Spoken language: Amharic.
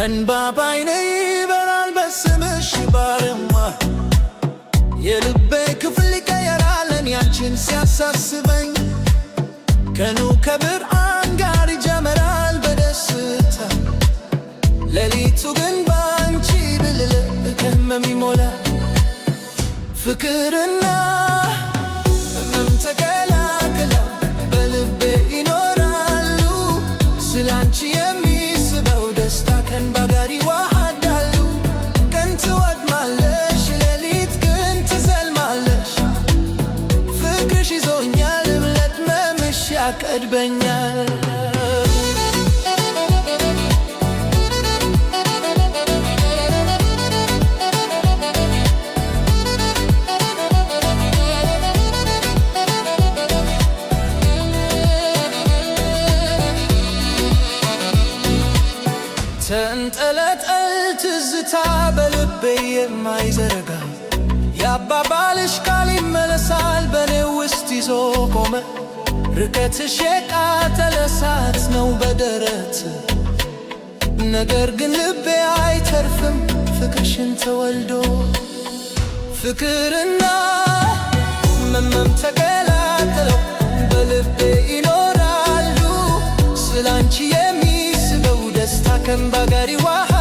እንባ ባይኔ ይበራል በስምሽ ባርማ የልቤ ክፍል ይቀየራል ያንቺን ሲያሳስበኝ ቀኑ ከብርሃን ጋር ይጀምራል በደስታ ሌሊቱ ግን ባንቺ ብልል ከመም ይሞላል ፍቅርና ህመም ተቀላቅለው በልቤ ይኖራሉ ስላንቺ የሚስበው ደስታ ከእንባ ጋር ይዋሃዳሉ ቀን ትወድማለሽ ሌሊት ግን ትዘልማለሽ ፍቅርሽ ይዞኛል እምነት መምሽ ያቀድበኛል ተንጠለጠል ትዝታ በልቤ የማይዘረጋ የአባባልሽ ቃል ይመለሳል በኔ ውስጥ ይዞ ቆመ ርቀትሽ የቃጠለ እሳት ነው በደረት ነገር ግን ልቤ አይተርፍም ፍቅርሽን ተወልዶ ፍቅርና ህመም ተቀላቅለው በልቤ ይኖራሉ ስላንቺ የሚስበው ደስታ ከእንባ ጋር ይዋሃዳሉ